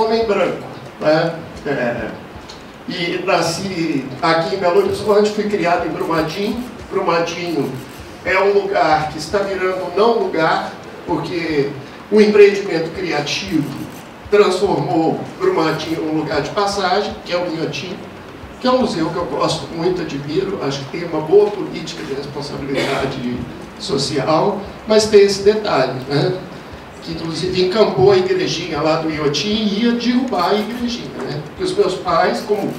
homem branco, né? E nasci aqui em Belo Horizonte, fui criado em Brumadinho. Brumadinho é um lugar que está virando um não lugar, porque o empreendimento criativo transformou Brumadinho em um lugar de passagem, que é o Inhotim, que é um museu que eu gosto muito, admiro, acho que tem uma boa política de responsabilidade social, mas tem esse detalhe, né? Que inclusive encampou a igrejinha lá do Inhotim e ia derrubar a igrejinha, né? Porque os meus pais, como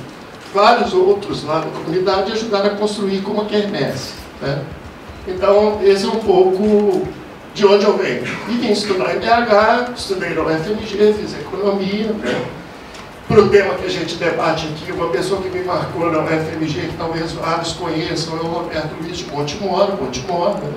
vários outros lá da comunidade, ajudaram a construir como a quermesse, né? Então, esse é um pouco de onde eu venho. E vim estudar em BH, estudei na UFMG, fiz economia, né? Para o tema que a gente debate aqui, uma pessoa que me marcou na UFMG, que talvez vários conheçam, é o Roberto Luiz de Montemor, né?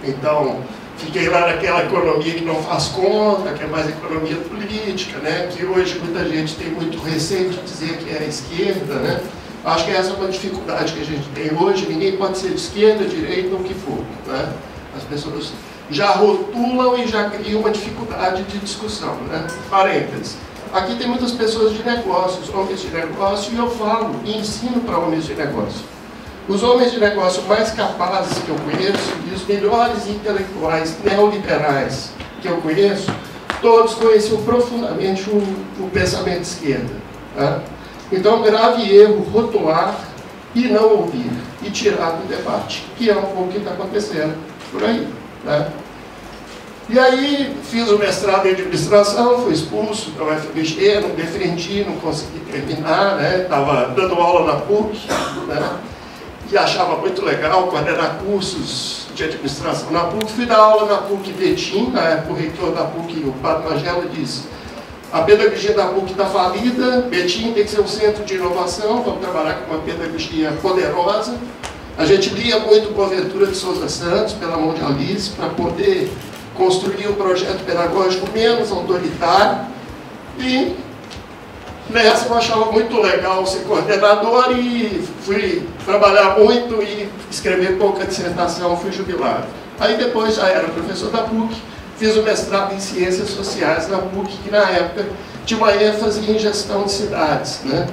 Então, fiquei lá naquela economia que não faz conta, que é mais economia política, né? Que hoje muita gente tem muito receio de dizer que é a esquerda, né? Acho que essa é uma dificuldade que a gente tem hoje, ninguém pode ser de esquerda, direita ou o que for, né? As pessoas já rotulam e já criam uma dificuldade de discussão, né? Parênteses. Aqui tem muitas pessoas de negócios, homens de negócio, e eu falo e ensino para homens de negócio. Os homens de negócio mais capazes que eu conheço e os melhores intelectuais neoliberais que eu conheço, todos conheciam profundamente o pensamento de esquerda. Tá? Então, grave erro rotular e não ouvir, e tirar do debate, que é um pouco o que está acontecendo por aí. Né? E aí, fiz o mestrado em administração, fui expulso da UFMG, não defendi, não consegui terminar, né? Estava dando aula na PUC, né? E achava muito legal coordenar cursos de administração na PUC. Fui dar aula na PUC Betim, na época o reitor da PUC, o Padre Magela, disse: a pedagogia da PUC está falida, Betim tem que ser um centro de inovação, vamos trabalhar com uma pedagogia poderosa. A gente lia muito Boaventura de Souza Santos, pela mão de Alice, para poder construir um projeto pedagógico menos autoritário. E nessa eu achava muito legal ser coordenador e fui trabalhar muito e escrever pouca dissertação, fui jubilado. Aí depois já era professor da PUC, fiz o mestrado em Ciências Sociais na PUC, que na época tinha uma ênfase em gestão de cidades, né?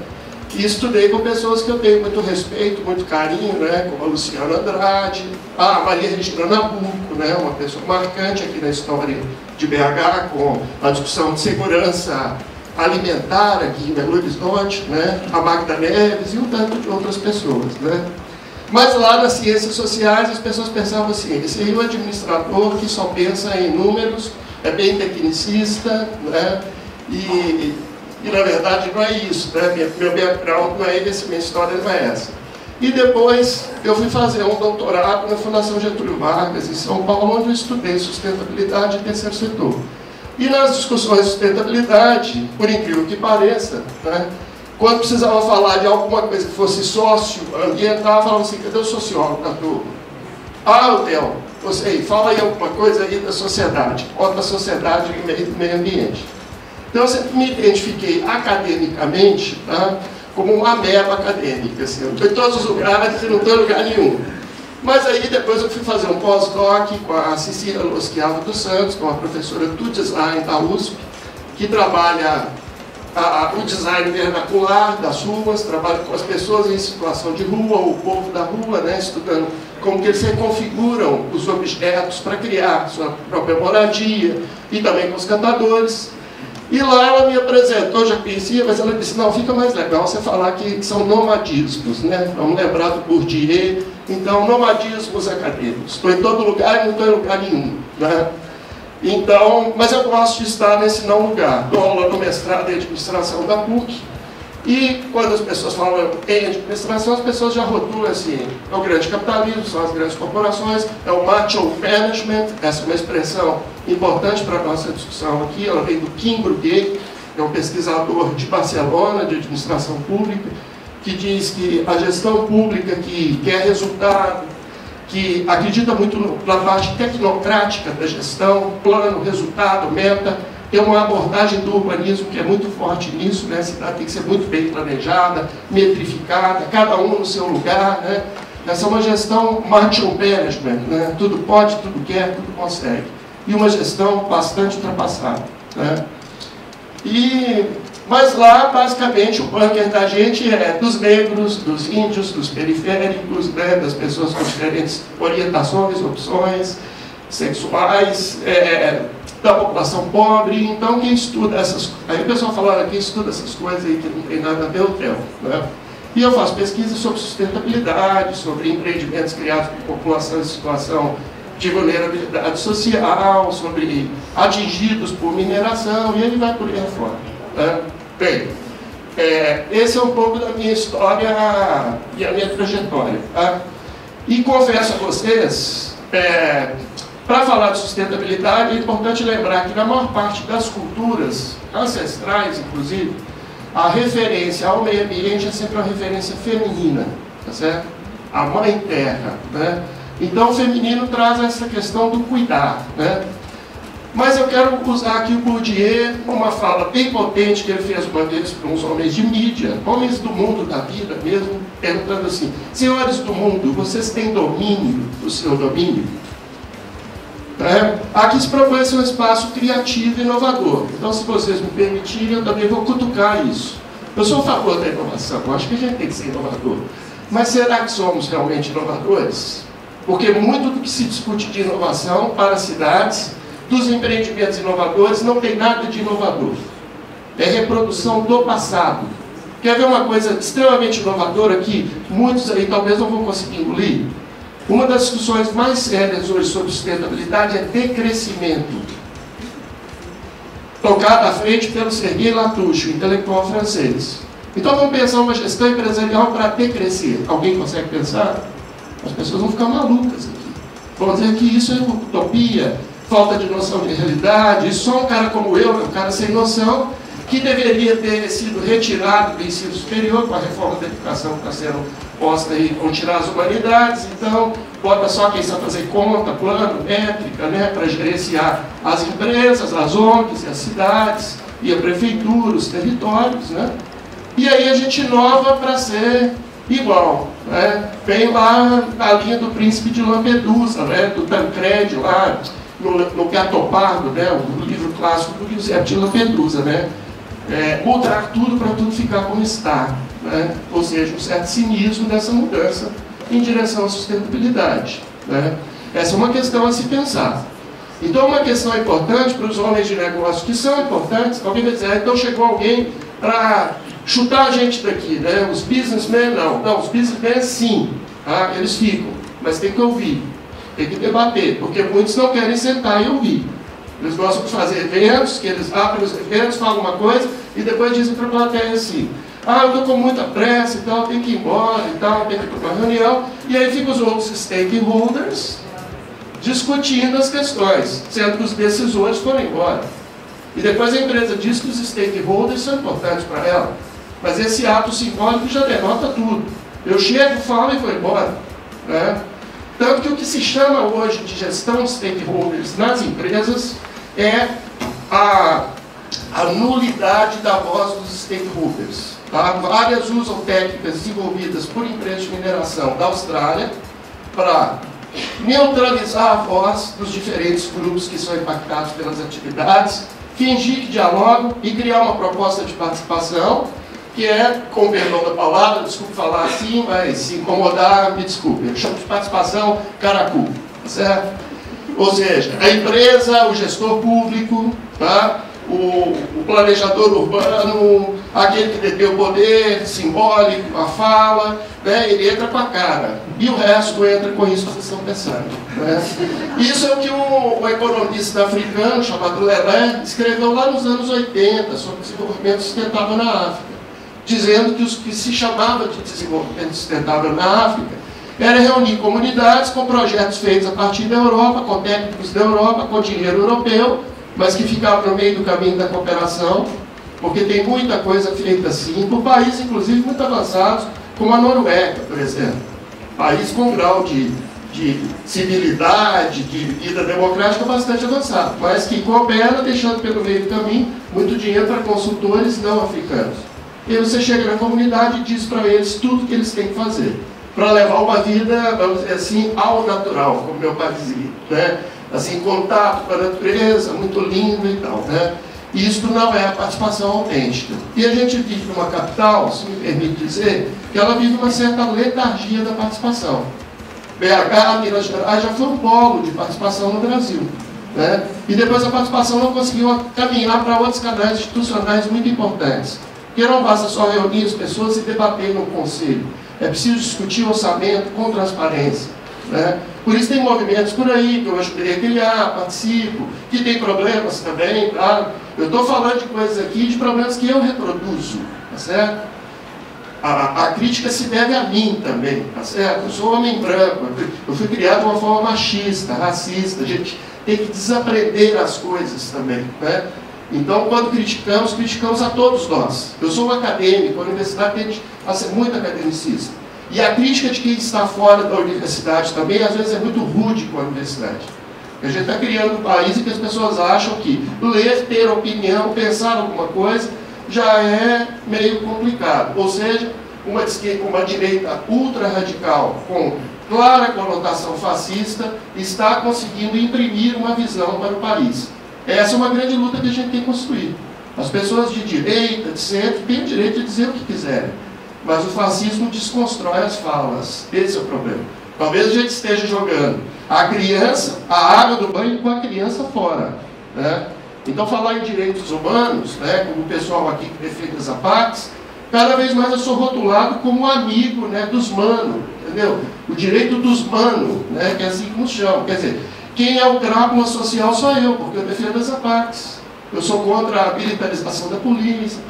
E estudei com pessoas que eu tenho muito respeito, muito carinho, né? Como a Luciana Andrade, a Maria Regina Nabuco, né? Uma pessoa marcante aqui na história de BH, com a discussão de segurança alimentar aqui em Belo Horizonte, né? A Magda Neves e um tanto de outras pessoas, né? Mas lá nas ciências sociais as pessoas pensavam assim: esse é um administrador que só pensa em números, é bem tecnicista, né? E na verdade não é isso, né? Meu background não é esse, minha história não é essa. E depois eu fui fazer um doutorado na Fundação Getúlio Vargas, em São Paulo, onde eu estudei sustentabilidade e terceiro setor. E nas discussões de sustentabilidade, por incrível que pareça, né? Quando precisava falar de alguma coisa que fosse socioambiental, falava assim: cadê o sociólogo da turma? Ah, Theo, você fala aí alguma coisa aí da sociedade, ou da sociedade e meio ambiente. Então eu sempre me identifiquei academicamente, tá, como uma ameba acadêmica. Assim, eu estou em todos os lugares e não estou em lugar nenhum. Mas aí depois eu fui fazer um pós-doc com a Cecília Loschiava dos Santos, que é uma professora do design da USP, que trabalha o design vernacular das ruas, trabalha com as pessoas em situação de rua, o povo da rua, né, estudando como que eles reconfiguram os objetos para criar sua própria moradia, e também com os catadores. E lá ela me apresentou, já conhecia, mas ela disse: não, fica mais legal você falar que são nomadismos, né? Vamos lembrar do Bourdieu. Então, nomadismos acadêmicos. Estou em todo lugar e não estou em lugar nenhum, né? Então, mas eu gosto de estar nesse não lugar. Dou aula no mestrado em administração da PUC. E quando as pessoas falam em administração, as pessoas já rotulam assim: é o grande capitalismo, são as grandes corporações, é o macho management. Essa é uma expressão importante para a nossa discussão aqui. Ela vem do Kim Bruguet, é um pesquisador de Barcelona, de administração pública, que diz que a gestão pública que quer resultado, que acredita muito na parte tecnocrática da gestão, plano, resultado, meta, tem uma abordagem do urbanismo que é muito forte nisso, né? A cidade tem que ser muito bem planejada, metrificada, cada um no seu lugar, né? Essa é uma gestão macho management, né? Tudo pode, tudo quer, tudo consegue. E uma gestão bastante ultrapassada, né? Mas lá, basicamente, o bunker da gente é dos negros, dos índios, dos periféricos, né, das pessoas com diferentes orientações, opções sexuais, da população pobre. Então, quem estuda essas coisas... Aí o pessoal fala, quem estuda essas coisas aí que não tem nada a ver, hotel, né? E eu faço pesquisa sobre sustentabilidade, sobre empreendimentos criados por população em situação de vulnerabilidade social, sobre atingidos por mineração, e ele vai por aí afora. Né? Bem, esse é um pouco da minha história e a minha trajetória. Tá? E confesso a vocês, para falar de sustentabilidade, é importante lembrar que na maior parte das culturas ancestrais, inclusive, a referência ao meio ambiente é sempre uma referência feminina, tá certo? A mãe terra, né? Então o feminino traz essa questão do cuidar, né? Mas eu quero usar aqui o Bourdieu, uma fala bem potente que ele fez uma vez para uns homens de mídia, homens do mundo da vida mesmo, perguntando assim: senhores do mundo, vocês têm domínio do seu domínio? Aqui se propõe um espaço criativo e inovador. Então, se vocês me permitirem, eu também vou cutucar isso. Eu sou a favor da inovação, eu acho que a gente tem que ser inovador. Mas será que somos realmente inovadores? Porque muito do que se discute de inovação para as cidades, dos empreendimentos inovadores, não tem nada de inovador. É reprodução do passado. Quer ver uma coisa extremamente inovadora que muitos aí talvez não vão conseguir engolir? Uma das discussões mais sérias hoje sobre sustentabilidade é decrescimento. Tocada à frente pelo Sergei Latouche, o intelectual francês. Então vamos pensar uma gestão empresarial para decrescer. Alguém consegue pensar? As pessoas vão ficar malucas aqui. Vão dizer que isso é utopia, falta de noção de realidade, e só um cara como eu, um cara sem noção, que deveria ter sido retirado do ensino superior com a reforma da educação que está sendo posta aí, vão tirar as humanidades, então bota só quem sabe fazer conta, plano, métrica, né, para gerenciar as empresas, as ONGs, as cidades, e a prefeitura, os territórios, né? E aí a gente inova para ser igual, né? Vem lá a linha do Príncipe de Lampedusa, né, do Tancredi lá, no Gatopardo, né, o livro clássico do Giuseppe de Lampedusa, né? Mudar tudo para tudo ficar como está, né? Ou seja, um certo cinismo dessa mudança em direção à sustentabilidade, né? Essa é uma questão a se pensar. Então, uma questão importante para os homens de negócio, que são importantes, alguém vai dizer, então chegou alguém para chutar a gente daqui, né? Os businessmen não, os businessmen sim, tá? Eles ficam, mas tem que ouvir, tem que debater, porque muitos não querem sentar e ouvir. Eles gostam de fazer eventos, que eles abrem os eventos, falam uma coisa e depois dizem para a plateia assim: eu estou com muita pressa e tal, tenho que ir embora e tal, tenho que ir para uma reunião. E aí ficam os outros stakeholders discutindo as questões, sendo que os decisores foram embora. E depois a empresa diz que os stakeholders são importantes para ela. Mas esse ato simbólico já denota tudo. Eu chego, falo e vou embora, né? Tanto que o que se chama hoje de gestão de stakeholders nas empresas é a nulidade da voz dos stakeholders. Tá? Várias usam técnicas desenvolvidas por empresas de mineração da Austrália para neutralizar a voz dos diferentes grupos que são impactados pelas atividades, fingir que dialogam e criar uma proposta de participação que é, com o perdão da palavra, desculpe falar assim, mas se incomodar, me desculpe, eu chamo de participação caracu, certo? Ou seja, a empresa, o gestor público, tá? O planejador urbano, aquele que detém o poder simbólico, a fala, né? Ele entra com a cara, e o resto entra com isso que vocês estão pensando, né? Isso é o que o economista africano, chamado Lelé, escreveu lá nos anos 80, sobre desenvolvimento sustentável na África, dizendo que o que se chamava de desenvolvimento sustentável na África era reunir comunidades com projetos feitos a partir da Europa, com técnicos da Europa, com dinheiro europeu, mas que ficavam no meio do caminho da cooperação, porque tem muita coisa feita assim, por países, inclusive, muito avançados, como a Noruega, por exemplo. País com grau de civilidade, de vida democrática bastante avançado, mas que coopera, deixando pelo meio do caminho muito dinheiro para consultores não africanos. E você chega na comunidade e diz para eles tudo que eles têm que fazer, para levar uma vida, vamos dizer assim, ao natural, como meu pai dizia, né? Assim, contato com a natureza, muito lindo e tal, né? Isto não é a participação autêntica. E a gente vive numa capital, se me permite dizer, que ela vive uma certa letargia da participação. BH, Minas Gerais, já foi um polo de participação no Brasil, né? E depois a participação não conseguiu caminhar para outros canais institucionais muito importantes. Porque não basta só reunir as pessoas e debater no conselho. É preciso discutir orçamento com transparência, né? Por isso tem movimentos por aí que eu ajudei a criar, participo, que tem problemas também, claro. Eu estou falando de coisas aqui, de problemas que eu reproduzo, tá certo? A crítica se deve a mim também, tá certo? Eu sou homem branco, eu fui criado de uma forma machista, racista, a gente tem que desaprender as coisas também, né? Então, quando criticamos, criticamos a todos nós. Eu sou um acadêmico, a universidade tende a ser muito academicista. E a crítica de quem está fora da universidade também, às vezes, é muito rude com a universidade. A gente está criando um país em que as pessoas acham que ler, ter opinião, pensar alguma coisa, já é meio complicado. Ou seja, uma direita ultra-radical, com clara conotação fascista, está conseguindo imprimir uma visão para o país. Essa é uma grande luta que a gente tem que construir. As pessoas de direita, de centro, têm o direito de dizer o que quiserem. Mas o fascismo desconstrói as falas. Esse é o problema. Talvez a gente esteja jogando a criança, a água do banho com a criança fora, né? Então, falar em direitos humanos, né, como o pessoal aqui que defende as APACs, cada vez mais eu sou rotulado como amigo, né, dos manos, entendeu? O direito dos manos, né, que é assim que nos chamam. Quer dizer, quem é o crápula social sou eu, porque eu defendo as APACs. Eu sou contra a militarização da polícia,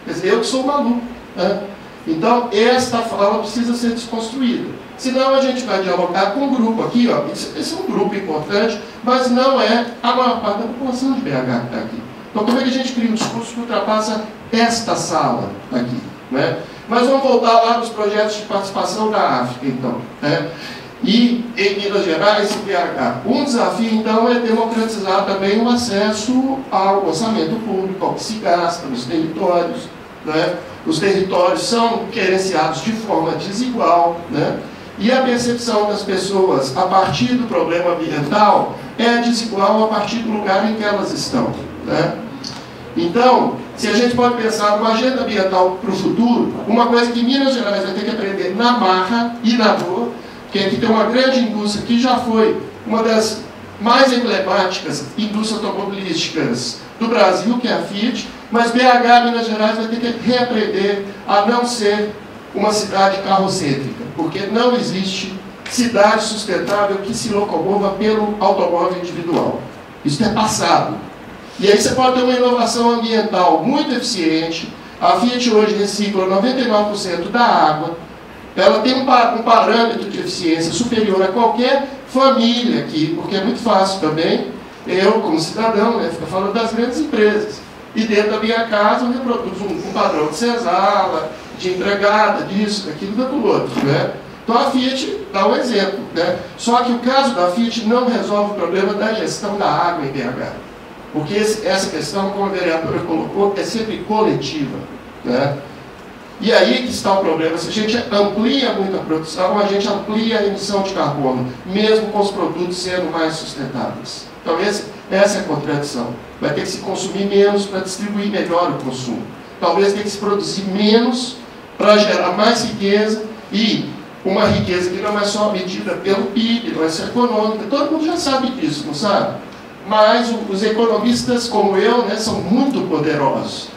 quer dizer, eu que sou maluco, né? Então, esta fala precisa ser desconstruída. Senão a gente vai dialogar com um grupo aqui, ó. Esse é um grupo importante, mas não é a maior parte da população de BH que está aqui. Então, como é que a gente cria um discurso que ultrapassa esta sala aqui, né? Mas vamos voltar lá nos projetos de participação da África, então, né? E em Minas Gerais e BH. Um desafio, então, é democratizar também o acesso ao orçamento público, ao que se gasta nos territórios, né? Os territórios são gerenciados de forma desigual, né? E a percepção das pessoas a partir do problema ambiental é desigual a partir do lugar em que elas estão, né? Então, se a gente pode pensar numa agenda ambiental para o futuro, uma coisa que Minas Gerais vai ter que aprender na marra e na dor, que é que tem uma grande indústria que já foi uma das mais emblemáticas indústrias automobilísticas do Brasil, que é a Fiat, mas BH, Minas Gerais, vai ter que reaprender a não ser uma cidade carrocêntrica, porque não existe cidade sustentável que se locomova pelo automóvel individual. Isso é passado. E aí você pode ter uma inovação ambiental muito eficiente. A Fiat hoje recicla 99% da água. Ela tem um parâmetro de eficiência superior a qualquer família aqui, porque é muito fácil também, eu como cidadão, né, ficar falando das grandes empresas. E dentro da minha casa eu reproduzo um padrão de senzala, de entregada, disso, daquilo, daquilo outro, né? Então a Fiat dá um exemplo, né? Só que o caso da Fiat não resolve o problema da gestão da água em BH. Porque essa questão, como a vereadora colocou, é sempre coletiva, né? E aí que está o problema. Se a gente amplia muito a produção, a gente amplia a emissão de carbono, mesmo com os produtos sendo mais sustentáveis. Então essa é a contradição. Vai ter que se consumir menos para distribuir melhor o consumo. Talvez tenha que se produzir menos para gerar mais riqueza, e uma riqueza que não é só medida pelo PIB, não é só econômica. Todo mundo já sabe disso, não sabe? Mas os economistas como eu, né, são muito poderosos.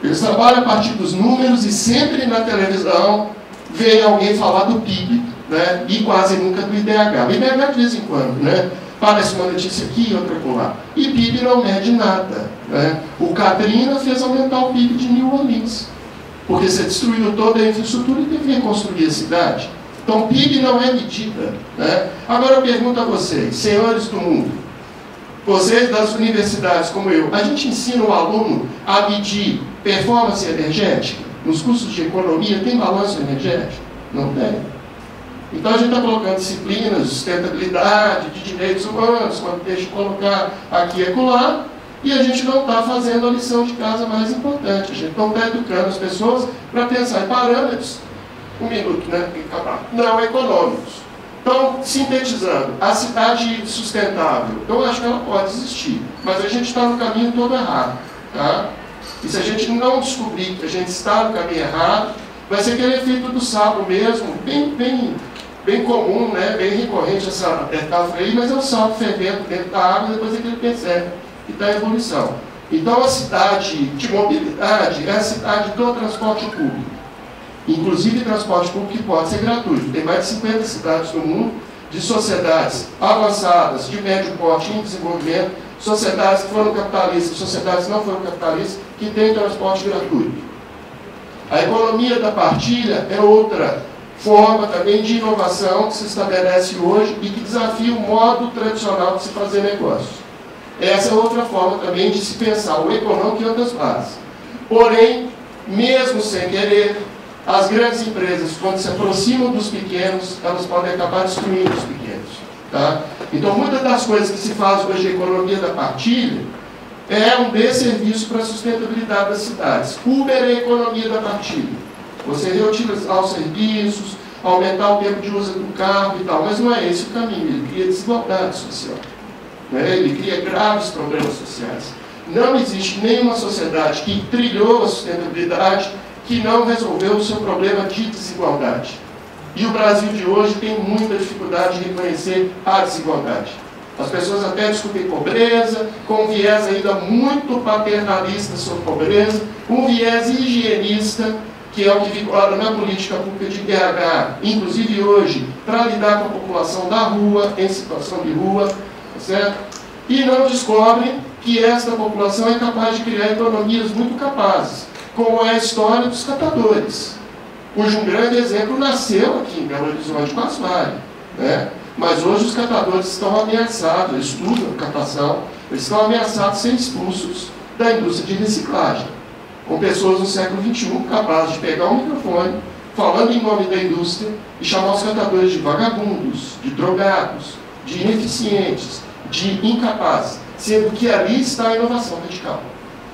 Eles trabalham a partir dos números e sempre na televisão vem alguém falar do PIB, né, e quase nunca do IDH. O IDH de vez em quando, né? Parece uma notícia aqui e outra lá. E PIB não mede nada, né? O Katrina fez aumentar o PIB de New Orleans, porque você destruiu toda a infraestrutura e teve que reconstruir a cidade. Então PIB não é medida, né? Agora eu pergunto a vocês, senhores do mundo, vocês das universidades como eu, a gente ensina o aluno a medir performance energética? Nos cursos de economia tem balanço energético? Não tem. Então a gente está colocando disciplinas de sustentabilidade, de direitos humanos, quando deixa de colocar aqui e acolá, e a gente não está fazendo a lição de casa mais importante. A gente não está educando as pessoas para pensar em parâmetros, um minuto, né? Não econômicos. Então, sintetizando, a cidade sustentável, eu acho que ela pode existir, mas a gente está no caminho todo errado. Tá? E se a gente não descobrir que a gente está no caminho errado, vai ser aquele efeito do sapo mesmo, bem comum, né? Bem recorrente essa metáfora aí, mas é o sapo fervendo dentro da água e depois é que ele percebe que está em evolução. Então a cidade de mobilidade é a cidade do transporte público. Inclusive transporte público que pode ser gratuito. Tem mais de 50 cidades no mundo, de sociedades avançadas, de médio porte em desenvolvimento, sociedades que foram capitalistas, sociedades que não foram capitalistas, que têm transporte gratuito. A economia da partilha é outra forma também de inovação que se estabelece hoje e que desafia o modo tradicional de se fazer negócio. Essa é outra forma também de se pensar o econômico e outras bases. Porém, mesmo sem querer, as grandes empresas, quando se aproximam dos pequenos, elas podem acabar destruindo os pequenos. Tá? Então, muitas das coisas que se faz hoje na economia da partilha é um desserviço para a sustentabilidade das cidades. Uber é a economia da partilha. Você reutilizar os serviços, aumentar o tempo de uso do carro e tal, mas não é esse o caminho. Ele cria desigualdade social. Né? Ele cria graves problemas sociais. Não existe nenhuma sociedade que trilhou a sustentabilidade que não resolveu o seu problema de desigualdade. E o Brasil de hoje tem muita dificuldade de reconhecer a desigualdade. As pessoas até discutem pobreza, com um viés ainda muito paternalista sobre pobreza, um viés higienista, que é o que vigora na política pública de IDH, inclusive hoje, para lidar com a população da rua, em situação de rua, certo? E não descobrem que esta população é capaz de criar economias muito capazes, como é a história dos catadores, cujo um grande exemplo nasceu aqui em Belo Horizonte com as Vale, né? Mas hoje os catadores estão ameaçados, eles estudam catação, eles estão ameaçados de ser expulsos da indústria de reciclagem, com pessoas no século XXI capazes de pegar um microfone, falando em nome da indústria, e chamar os catadores de vagabundos, de drogados, de ineficientes, de incapazes, sendo que ali está a inovação radical,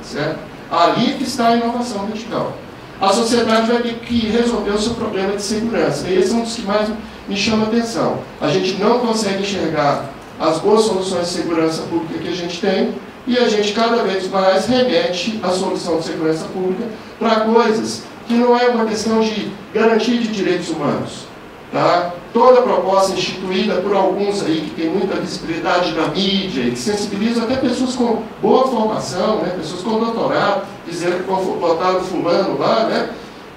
certo? Ali que está a inovação radical. A sociedade vai ter que resolver o seu problema de segurança. E esse é um dos que mais me chama a atenção. A gente não consegue enxergar as boas soluções de segurança pública que a gente tem e a gente cada vez mais remete a solução de segurança pública para coisas que não é uma questão de garantia de direitos humanos. Tá? Toda proposta instituída por alguns aí que tem muita visibilidade na mídia e que sensibiliza até pessoas com boa formação, né? Pessoas com doutorado, dizendo que botaram fulano lá, né?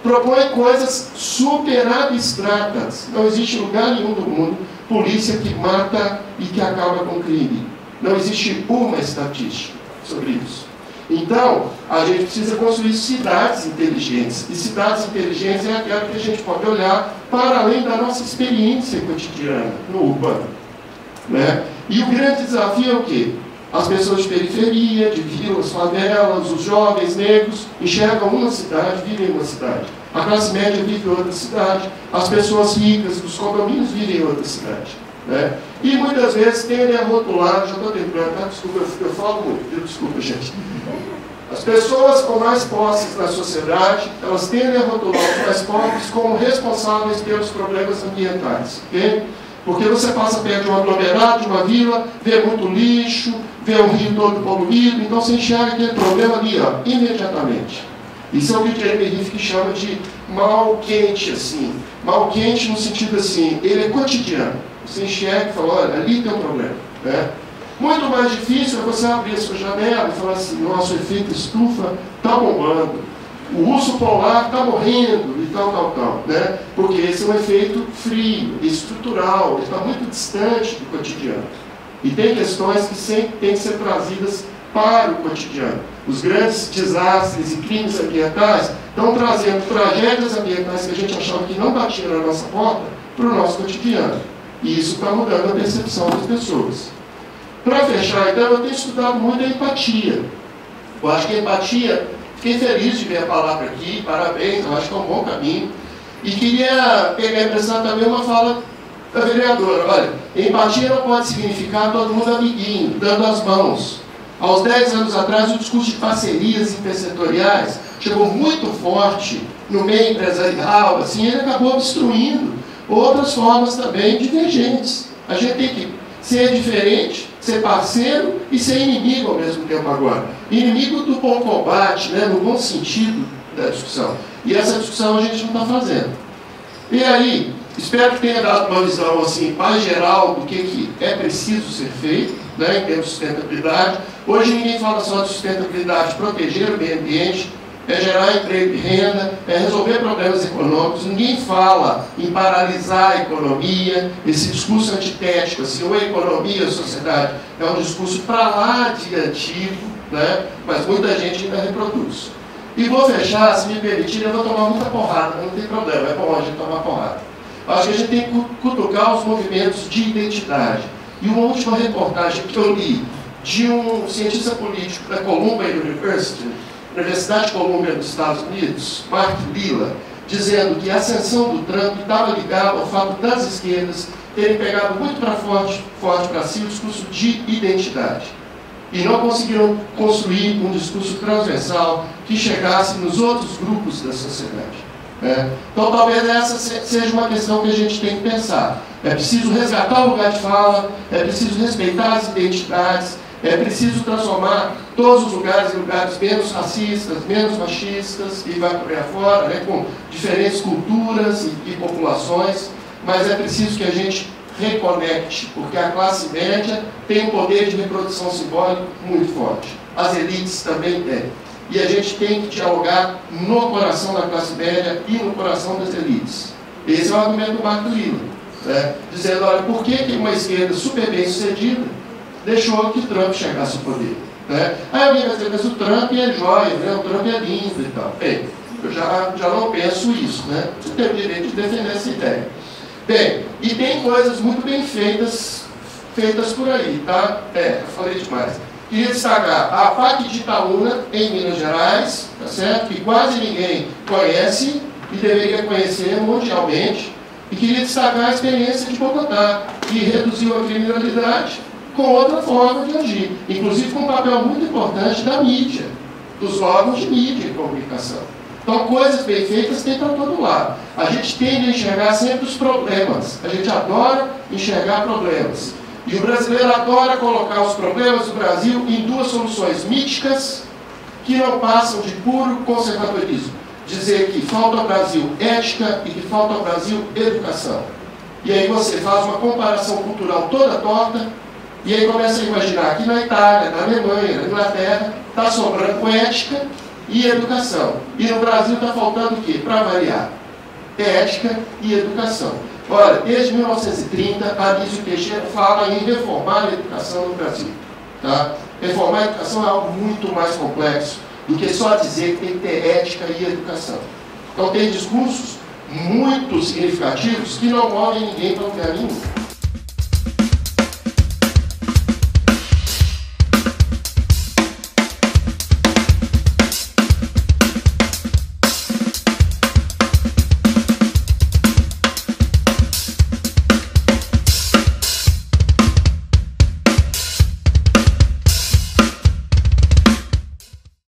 Propõe coisas super abstratas. Não existe lugar nenhum do mundo polícia que mata e que acaba com crime. Não existe uma estatística sobre isso. Então, a gente precisa construir cidades inteligentes. E cidades inteligentes é aquela que a gente pode olhar para além da nossa experiência cotidiana no urbano. Né? E o grande desafio é o quê? As pessoas de periferia, de vilas, favelas, os jovens negros, enxergam uma cidade, vivem em uma cidade. A classe média vive em outra cidade. As pessoas ricas dos condomínios vivem em outra cidade. Né? E muitas vezes tendem a rotular, já estou terminando, tá? Desculpa, eu falo muito, viu? Desculpa, gente. As pessoas com mais posses na sociedade, elas tendem a rotular os mais pobres como responsáveis pelos problemas ambientais. Okay? Porque você passa perto de um aglomerado, de uma vila, vê muito lixo, vê um rio todo poluído, então você enxerga aquele problema ali, ó, imediatamente. Isso é o que o Jeremy Riff chama de mal quente, assim. Mal quente no sentido assim, ele é cotidiano. Você enxerga e fala, olha, ali tem um problema. Né? Muito mais difícil é você abrir a sua janela e falar assim, nossa, o efeito estufa está bombando, o urso polar está morrendo e tal, né? Porque esse é um efeito frio, estrutural, ele está muito distante do cotidiano. E tem questões que sempre têm que ser trazidas para o cotidiano. Os grandes desastres e crimes ambientais estão trazendo tragédias ambientais que a gente achava que não batiam na nossa porta para o nosso cotidiano. E isso está mudando a percepção das pessoas. Para fechar, então, eu tenho estudado muito a empatia. Eu acho que a empatia, fiquei feliz de ver a palavra aqui, parabéns, eu acho que é um bom caminho. E queria pegar e emprestar também uma fala da vereadora. Olha, empatia não pode significar todo mundo amiguinho, dando as mãos. Aos 10 anos atrás, o discurso de parcerias intersetoriais chegou muito forte no meio empresarial, assim, ele acabou obstruindo outras formas também divergentes. A gente tem que ser diferente, ser parceiro e ser inimigo ao mesmo tempo agora. Inimigo do bom combate, né, no bom sentido da discussão. E essa discussão a gente não está fazendo. E aí, espero que tenha dado uma visão assim, mais geral do que é preciso ser feito, né, em termos de sustentabilidade. Hoje ninguém fala só de sustentabilidade, proteger o meio ambiente, é gerar emprego e renda, é resolver problemas econômicos. Ninguém fala em paralisar a economia, esse discurso antitético, assim, ou a economia ou a sociedade, é um discurso para lá de antigo, né? Mas muita gente ainda reproduz. E vou fechar, se me permitirem, eu vou tomar muita porrada, não tem problema, é bom a gente tomar porrada. Acho que a gente tem que cutucar os movimentos de identidade. E uma última reportagem que eu li de um cientista político da Columbia University, Universidade de Colômbia dos Estados Unidos, Mark Lilla, dizendo que a ascensão do Trump estava ligada ao fato das esquerdas terem pegado muito forte para si o discurso de identidade. E não conseguiram construir um discurso transversal que chegasse nos outros grupos da sociedade. Então, talvez essa seja uma questão que a gente tem que pensar. É preciso resgatar o lugar de fala, é preciso respeitar as identidades, é preciso transformar todos os lugares em lugares menos racistas, menos machistas, e vai por aí afora, né, com diferentes culturas e populações, mas é preciso que a gente reconecte, porque a classe média tem um poder de reprodução simbólico muito forte. As elites também têm. E a gente tem que dialogar no coração da classe média e no coração das elites. Esse é o argumento do Mark Lilla, né, dizendo, olha, por que uma esquerda super bem sucedida deixou que Trump chegasse ao poder? Né? Aí alguém vai dizer, mas o Trump é jóia, né? O Trump é lindo e tal. Bem, eu já não penso isso, né? Você tem o direito de defender essa ideia. Bem, e tem coisas muito bem feitas por aí, tá? Eu falei demais. Queria destacar a FAC de Itaúna, em Minas Gerais, tá certo? Que quase ninguém conhece e deveria conhecer mundialmente. E queria destacar a experiência de Bogotá, que reduziu a criminalidade com outra forma de agir, inclusive com um papel muito importante da mídia, dos órgãos de mídia e comunicação. Então, coisas bem feitas tem para todo lado. A gente tende a enxergar sempre os problemas, a gente adora enxergar problemas. E o brasileiro adora colocar os problemas do Brasil em duas soluções míticas que não passam de puro conservadorismo. Dizer que falta ao Brasil ética e que falta ao Brasil educação. E aí você faz uma comparação cultural toda torta, e aí começa a imaginar que na Itália, na Alemanha, na Inglaterra, está sobrando ética e educação. E no Brasil está faltando o quê? Para variar. Ética e educação. Olha, desde 1930, Anísio Teixeira fala em reformar a educação no Brasil. Tá? Reformar a educação é algo muito mais complexo do que só dizer que tem que ter ética e educação. Então tem discursos muito significativos que não movem ninguém para lugar nenhum.